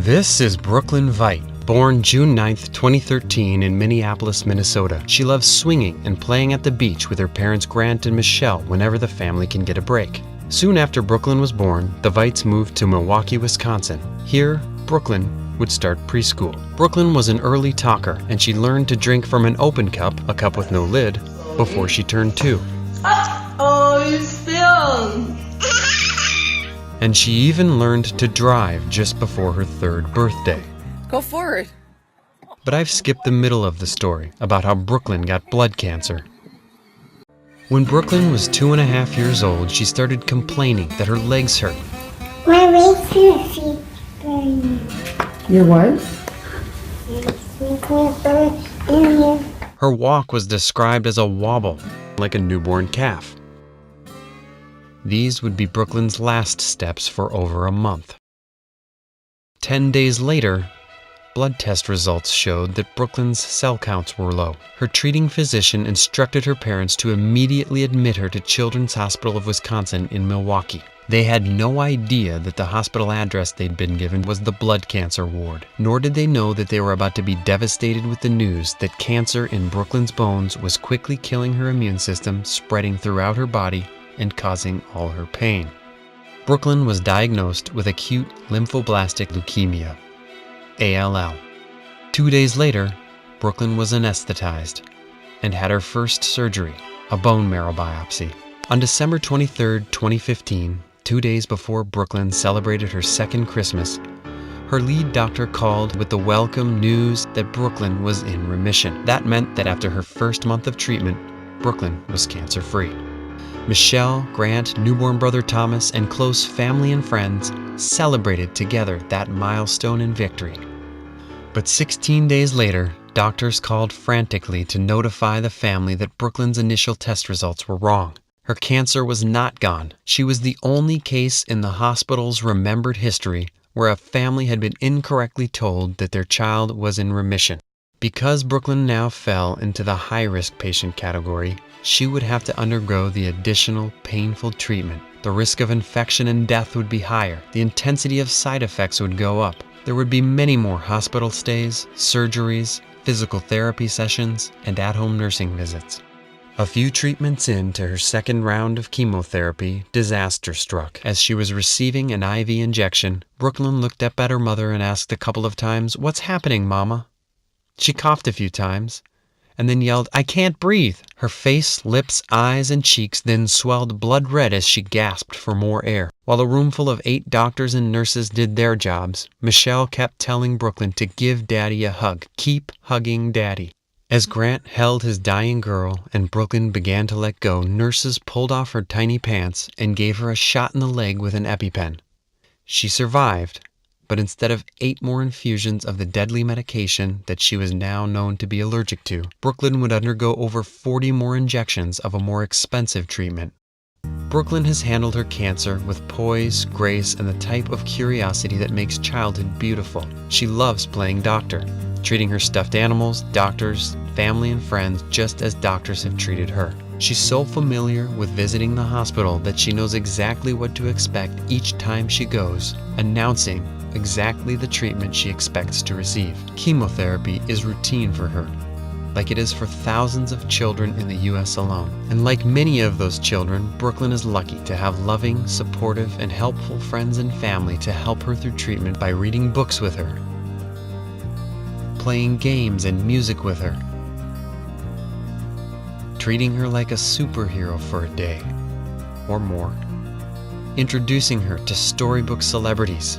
This is Brooklyn Veit, born June 9, 2013 in Minneapolis, Minnesota. She loves swinging and playing at the beach with her parents Grant and Michelle whenever the family can get a break. Soon after Brooklyn was born, the Veits moved to Milwaukee, Wisconsin. Here, Brooklyn would start preschool. Brooklyn was an early talker, and she learned to drink from an open cup, a cup with no lid, before she turned 2. Oh, you spilled! And she even learned to drive just before her 3rd birthday. Go forward. But I've skipped the middle of the story about how Brooklyn got blood cancer. When Brooklyn was 2.5 years old, she started complaining that her legs hurt. My legs hurt. Your what? Her walk was described as a wobble, like a newborn calf. These would be Brooklyn's last steps for over a month. 10 days later, blood test results showed that Brooklyn's cell counts were low. Her treating physician instructed her parents to immediately admit her to Children's Hospital of Wisconsin in Milwaukee. They had no idea that the hospital address they'd been given was the blood cancer ward, nor did they know that they were about to be devastated with the news that cancer in Brooklyn's bones was quickly killing her immune system, spreading throughout her body, and causing all her pain. Brooklyn was diagnosed with acute lymphoblastic leukemia, ALL. 2 days later, Brooklyn was anesthetized and had her first surgery, a bone marrow biopsy. On December 23, 2015, 2 days before Brooklyn celebrated her 2nd Christmas, her lead doctor called with the welcome news that Brooklyn was in remission. That meant that after her first month of treatment, Brooklyn was cancer-free. Michelle, Grant, newborn brother Thomas, and close family and friends celebrated together that milestone in victory. But 16 days later, doctors called frantically to notify the family that Brooklyn's initial test results were wrong. Her cancer was not gone. She was the only case in the hospital's remembered history where a family had been incorrectly told that their child was in remission. Because Brooklyn now fell into the high-risk patient category, she would have to undergo the additional painful treatment. The risk of infection and death would be higher. The intensity of side effects would go up. There would be many more hospital stays, surgeries, physical therapy sessions, and at-home nursing visits. A few treatments into her 2nd round of chemotherapy, disaster struck. As she was receiving an IV injection, Brooklyn looked up at her mother and asked a couple of times, "What's happening, Mama?" She coughed a few times and then yelled, "I can't breathe." Her face, lips, eyes, and cheeks then swelled blood red as she gasped for more air. While a room full of 8 doctors and nurses did their jobs, Michelle kept telling Brooklyn to give Daddy a hug. Keep hugging Daddy. As Grant held his dying girl and Brooklyn began to let go, nurses pulled off her tiny pants and gave her a shot in the leg with an EpiPen. She survived, but instead of 8 more infusions of the deadly medication that she was now known to be allergic to, Brooklyn would undergo over 40 more injections of a more expensive treatment. Brooklyn has handled her cancer with poise, grace, and the type of curiosity that makes childhood beautiful. She loves playing doctor, treating her stuffed animals, doctors, family, and friends just as doctors have treated her. She's so familiar with visiting the hospital that she knows exactly what to expect each time she goes, announcing exactly the treatment she expects to receive. Chemotherapy is routine for her, like it is for thousands of children in the U.S. alone. And like many of those children, Brooklyn is lucky to have loving, supportive, and helpful friends and family to help her through treatment by reading books with her, playing games and music with her, treating her like a superhero for a day or more, introducing her to storybook celebrities,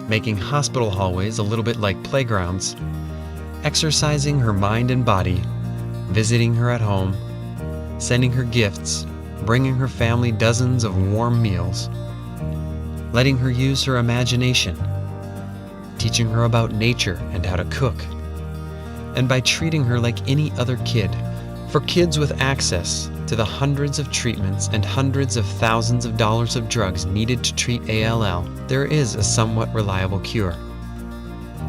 making hospital hallways a little bit like playgrounds, exercising her mind and body, visiting her at home, sending her gifts, bringing her family dozens of warm meals, letting her use her imagination, teaching her about nature and how to cook, and by treating her like any other kid. For kids with access to the hundreds of treatments and hundreds of thousands of dollars of drugs needed to treat ALL, there is a somewhat reliable cure.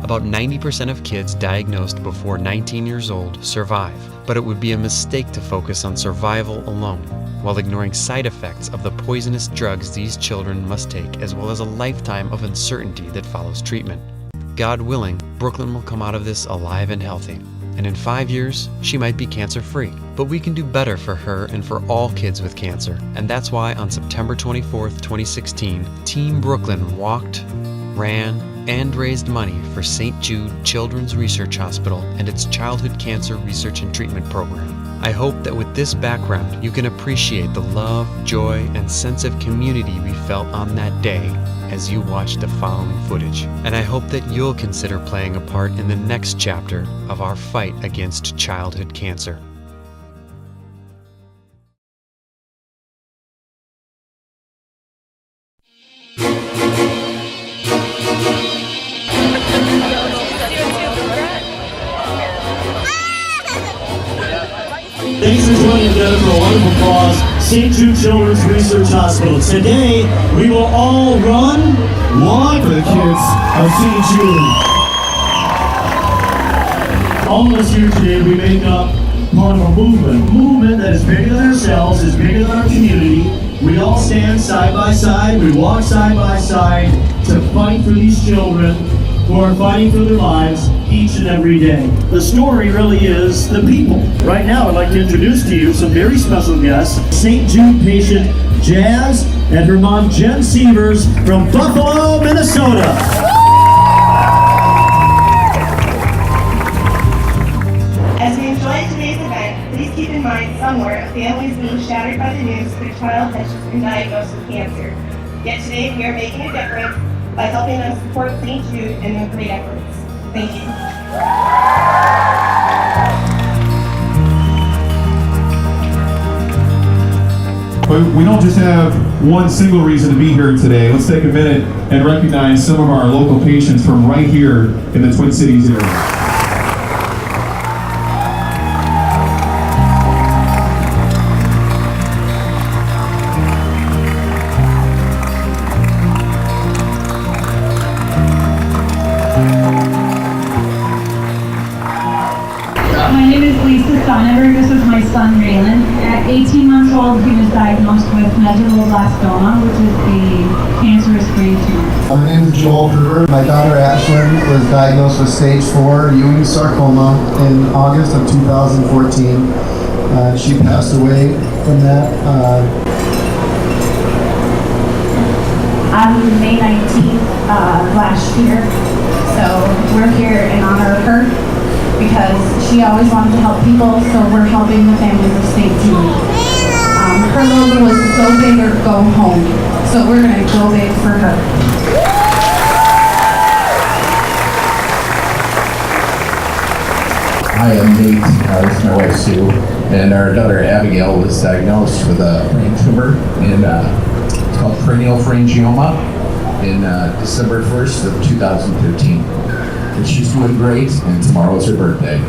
About 90% of kids diagnosed before 19 years old survive, but it would be a mistake to focus on survival alone, while ignoring side effects of the poisonous drugs these children must take, as well as a lifetime of uncertainty that follows treatment. God willing, Brooklyn will come out of this alive and healthy. And in 5 years, she might be cancer-free. But we can do better for her and for all kids with cancer. And that's why on September 24th, 2016, Team Brooklyn walked, ran, and raised money for St. Jude Children's Research Hospital and its Childhood Cancer Research and Treatment Program. I hope that with this background, you can appreciate the love, joy, and sense of community we felt on that day as you watch the following footage. And I hope that you'll consider playing a part in the next chapter of our fight against childhood cancer. Thanks for joining together for a wonderful cause, St. Jude Children's Research Hospital. Today, we will all run, walk for the kids of St. Jude. All of us here today, we make up part of a movement that is bigger than ourselves, is bigger than our community. We all stand side by side, we walk side by side to fight for these children who are fighting for their lives each and every day. The story really is the people. Right now, I'd like to introduce to you some very special guests. St. Jude patient Jazz and her mom Jen Sievers from Buffalo, Minnesota. As we enjoy today's event, please keep in mind somewhere a family is being shattered by the news their child has just been diagnosed with cancer. Yet today we are making a difference by helping them support St. Jude in their great efforts. Thank you. But we don't just have one single reason to be here today. Let's take a minute and recognize some of our local patients from right here in the Twin Cities area. This was my son Raylan. At 18 months old, he was diagnosed with medulloblastoma, which is a cancerous brain tumor. My name is Joel Kerber. My daughter Ashlyn was diagnosed with stage 4 Ewing sarcoma in August of 2014. She passed away from that. On May 19th last year, so we're here in honor of her, because she always wanted to help people, so we're helping the families of St. Jude. Her logo was go big or go home, so we're going to go big for her. Hi, I'm Nate. This is my wife Sue, and our daughter Abigail was diagnosed with a brain tumor, and it's called cranial pharyngioma in December 1st of 2013. And she's doing great, and tomorrow is her birthday.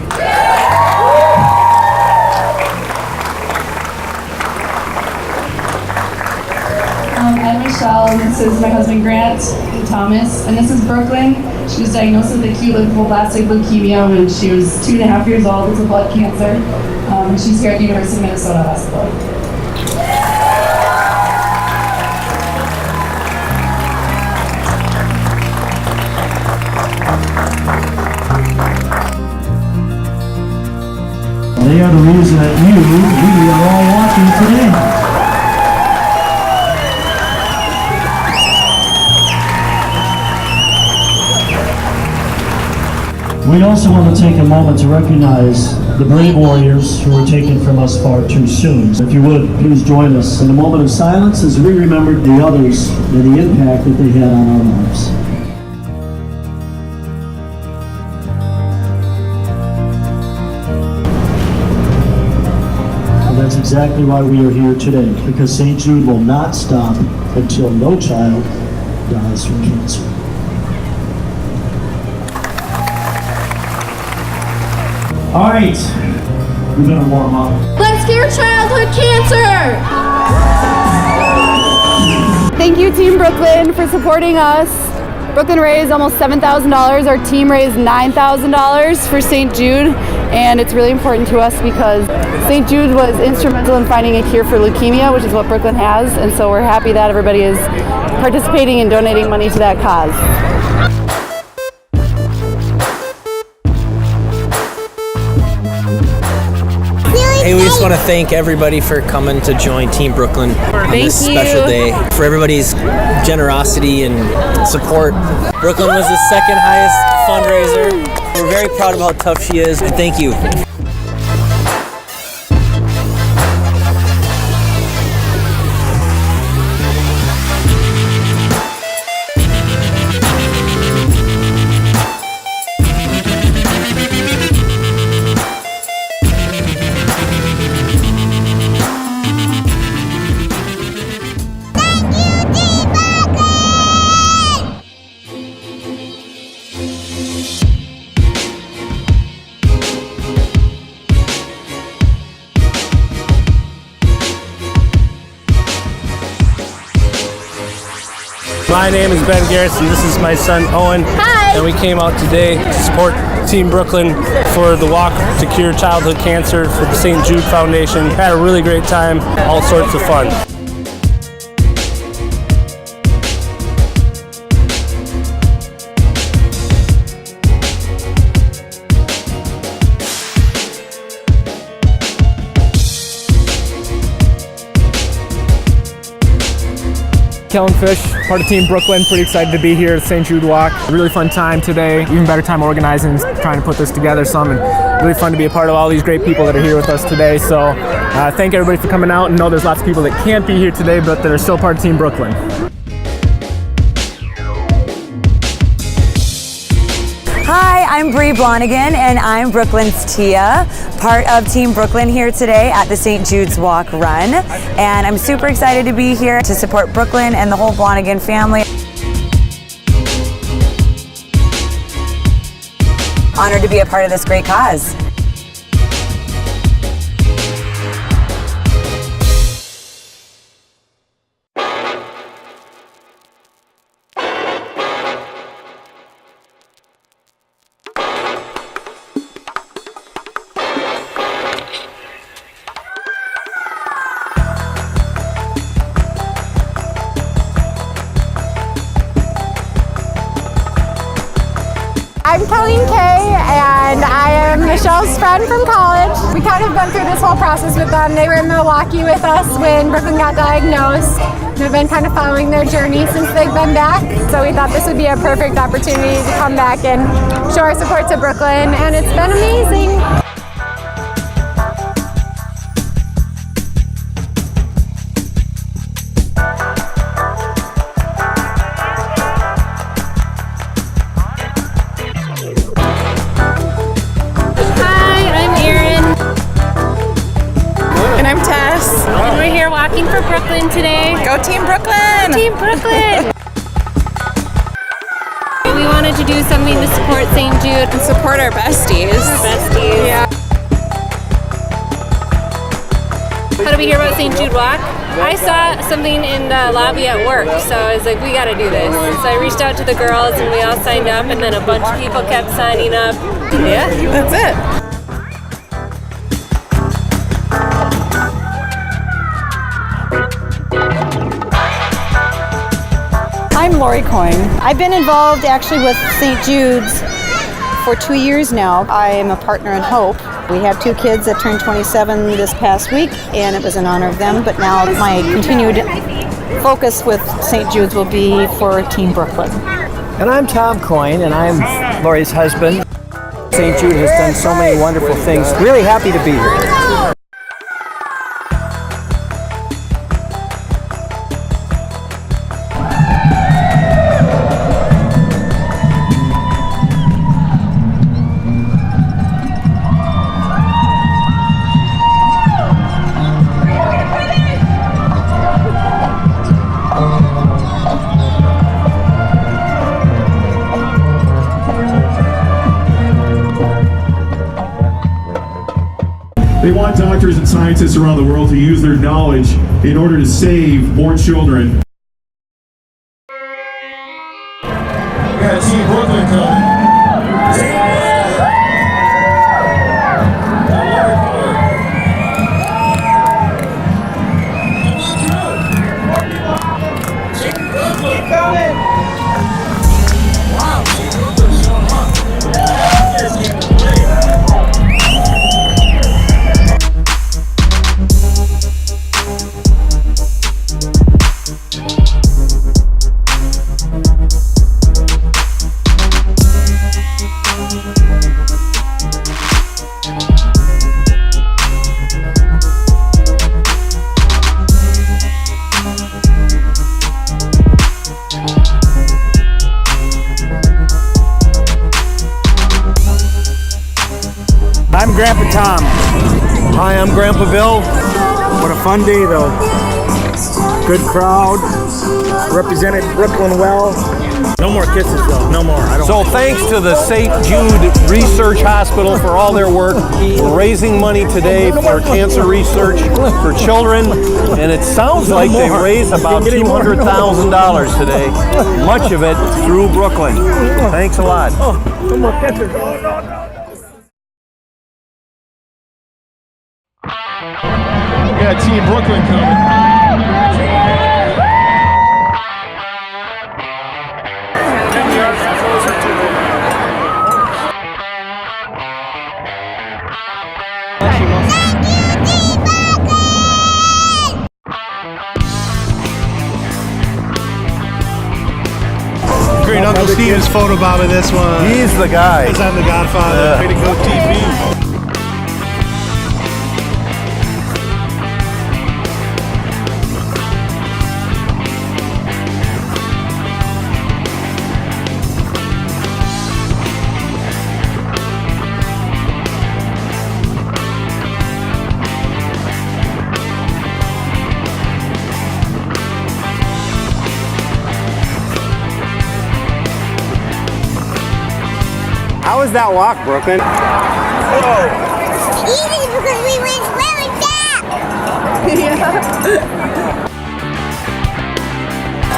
I'm Michelle, and this is my husband Grant and Thomas, and this is Brooklyn. She was diagnosed with acute lymphoblastic leukemia when she was 2.5 years old. It's a blood cancer. And she's here at the University of Minnesota Hospital. They are the reason that we are all watching today. We also want to take a moment to recognize the brave warriors who were taken from us far too soon. If you would, please join us in a moment of silence as we remember the others and the impact that they had on our lives. That's exactly why we are here today, because St. Jude will not stop until no child dies from cancer. All right, we're gonna warm up. Let's cure childhood cancer! Thank you, Team Brooklyn, for supporting us. Brooklyn raised almost $7,000. Our team raised $9,000 for St. Jude, and it's really important to us because St. Jude was instrumental in finding a cure for leukemia, which is what Brooklyn has, and so we're happy that everybody is participating and donating money to that cause. Hey, we just want to thank everybody for coming to join Team Brooklyn on this special day. For everybody's generosity and support. Brooklyn was the second highest fundraiser. We're very proud of how tough she is, and thank you. My name is Ben Garrison. This is my son Owen. Hi. And we came out today to support Team Brooklyn for the Walk to Cure Childhood Cancer for the St. Jude Foundation. Had a really great time, all sorts of fun. Kellen Fish, part of Team Brooklyn, pretty excited to be here at St. Jude Walk. A really fun time today, even better time organizing and trying to put this together some, and really fun to be a part of all these great people that are here with us today. So thank everybody for coming out, and know there's lots of people that can't be here today, but that are still part of Team Brooklyn. Hi, I'm Bree Blonigan, and I'm Brooklyn's Tia, part of Team Brooklyn here today at the St. Jude's Walk Run. And I'm super excited to be here to support Brooklyn and the whole Blonigan family. Honored to be a part of this great cause. I'm Colleen Kay, and I am Michelle's friend from college. We kind of been through this whole process with them. They were in Milwaukee with us when Brooklyn got diagnosed. We've been kind of following their journey since they've been back. So we thought this would be a perfect opportunity to come back and show our support to Brooklyn, and it's been amazing. I'm Tess. And we're here walking for Brooklyn today. Go Team Brooklyn! Team Brooklyn! We wanted to do something to support St. Jude. And support our besties. Yeah. How did we hear about St. Jude Walk? I saw something in the lobby at work, so I was like, we gotta do this. So I reached out to the girls and we all signed up, and then a bunch of people kept signing up. Yeah, that's it. I'm Lori Coyne. I've been involved actually with St. Jude's for 2 years now. I am a partner in Hope. We have 2 kids that turned 27 this past week, and it was an honor of them. But now my continued focus with St. Jude's will be for Team Brooklyn. And I'm Tom Coyne, and I'm Lori's husband. St. Jude has done so many wonderful things. Really happy to be here. They want doctors and scientists around the world to use their knowledge in order to save more children. We got Team Brooklyn coming. Grandpa Tom. Hi, I'm Grandpa Bill. What a fun day, though. Good crowd. Represented Brooklyn well. No more kisses, though. No more. So thanks to the St. Jude Research Hospital for all their work. We're raising money today for cancer research for children, and it sounds like they've raised about $200,000 today. Much of it through Brooklyn. Thanks a lot. No more kisses. We got Team Brooklyn coming. Great, Uncle Steve is photobombing this one. He's the guy. Because I'm the Godfather. Yeah. Way to go, TV. How was that walk, Brooklyn? Easy because we went really fast.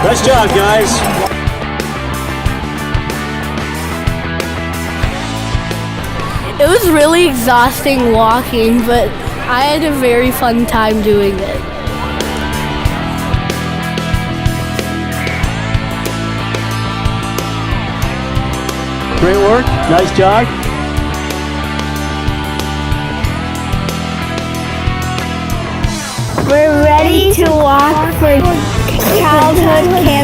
Nice job, guys. It was really exhausting walking, but I had a very fun time doing it. Great work. Nice jog. We're ready to walk for childhood cancer.